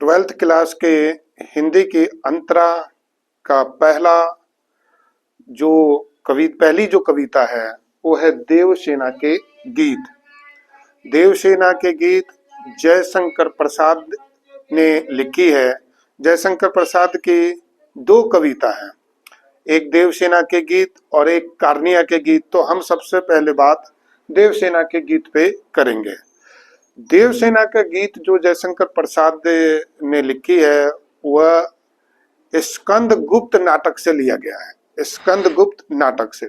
Twelfth class के हिंदी की अंतरा का पहली जो कविता है वो है देवसेना के गीत। देवसेना के गीत जयशंकर प्रसाद ने लिखी है। जयशंकर प्रसाद की दो कविता है, एक देवसेना के गीत और एक कार्निया के गीत। तो हम सबसे पहले बात देवसेना के गीत पे करेंगे। देवसेना का गीत जो जयशंकर प्रसाद ने लिखी है वह स्कंद गुप्त नाटक से लिया गया है, स्कंद गुप्त नाटक से।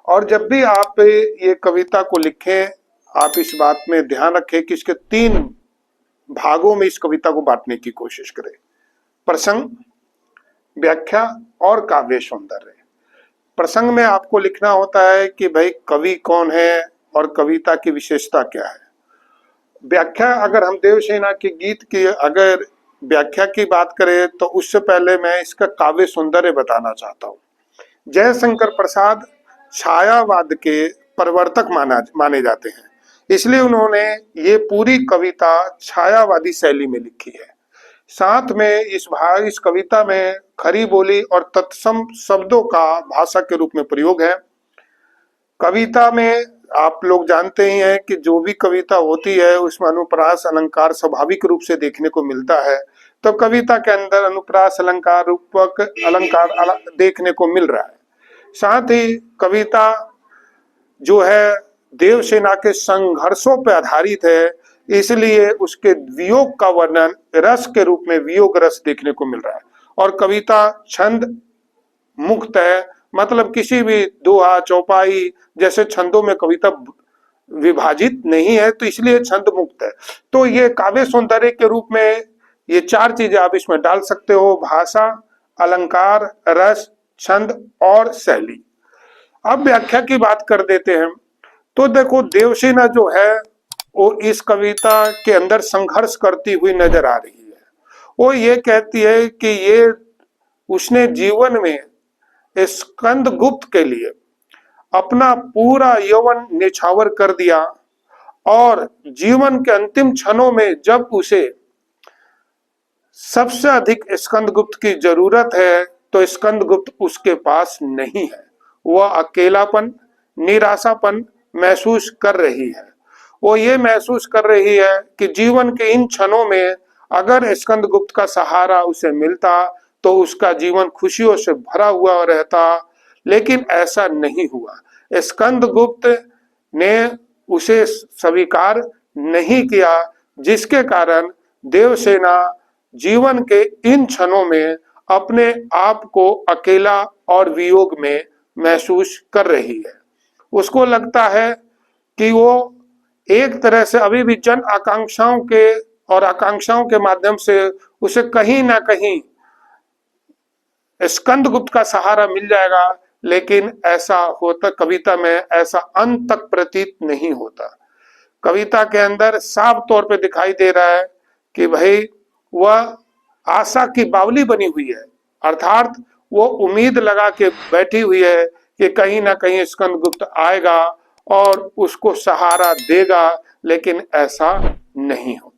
और जब भी आप ये कविता को लिखें, आप इस बात में ध्यान रखें कि इसके 3 भागों में इस कविता को बांटने की कोशिश करें: प्रसंग, व्याख्या और काव्य सौंदर्य। प्रसंग में आपको लिखना होता है कि भाई कवि कौन है और कविता की विशेषता क्या है। व्याख्या, अगर हम देवसेना के गीत की अगर व्याख्या की बात करें तो उससे पहले मैं इसका काव्य सौंदर्य बताना चाहता हूँ। जयशंकर प्रसाद छायावाद के प्रवर्तक माने जाते हैं, इसलिए उन्होंने ये पूरी कविता छायावादी शैली में लिखी है। साथ में इस कविता में खरी बोली और तत्सम शब्दों का भाषा के रूप में प्रयोग है। कविता में आप लोग जानते ही हैं कि जो भी कविता होती है उसमें अनुप्रास अलंकार स्वाभाविक रूप से देखने को मिलता है। तो कविता के अंदर अनुप्रास अलंकार रूपक अलंकार देखने को मिल रहा है। साथ ही कविता जो है देवसेना के संघर्षों पर आधारित है, इसलिए उसके वियोग का वर्णन रस के रूप में वियोग रस देखने को मिल रहा है। और कविता छंद मुक्त है, मतलब किसी भी दोहा चौपाई जैसे छंदों में कविता विभाजित नहीं है, तो इसलिए छंद मुक्त है। तो ये काव्य सौंदर्य के रूप में ये 4 चीजें आप इसमें डाल सकते हो: भाषा, अलंकार, रस, छंद और शैली। अब व्याख्या की बात कर देते हैं। तो देखो, देवसेना जो है वो इस कविता के अंदर संघर्ष करती हुई नजर आ रही है। वो ये कहती है कि ये उसने जीवन में स्कंद गुप्त के लिए अपना पूरा यौवन निछावर कर दिया और जीवन के अंतिम क्षणों में जब उसे सबसे अधिक स्कंद गुप्त की जरूरत है तो स्कंद गुप्त उसके पास नहीं है। वह अकेलापन, निराशापन महसूस कर रही है। वो ये महसूस कर रही है कि जीवन के इन क्षणों में अगर स्कंद गुप्त का सहारा उसे मिलता तो उसका जीवन खुशियों से भरा हुआ रहता, लेकिन ऐसा नहीं हुआ। स्कंद गुप्त ने उसे स्वीकार नहीं किया, जिसके कारण देवसेना जीवन के इन क्षणों में अपने आप को अकेला और वियोग में महसूस कर रही है। उसको लगता है कि वो एक तरह से अभी भी जन आकांक्षाओं के और आकांक्षाओं के माध्यम से उसे कहीं ना कहीं स्कंद गुप्त का सहारा मिल जाएगा, लेकिन ऐसा होता कविता में ऐसा अंत तक प्रतीत नहीं होता। कविता के अंदर साफ तौर पे दिखाई दे रहा है कि भाई वह आशा की बावली बनी हुई है, अर्थात वो उम्मीद लगा के बैठी हुई है कि कहीं ना कहीं स्कंद गुप्त आएगा और उसको सहारा देगा, लेकिन ऐसा नहीं होता।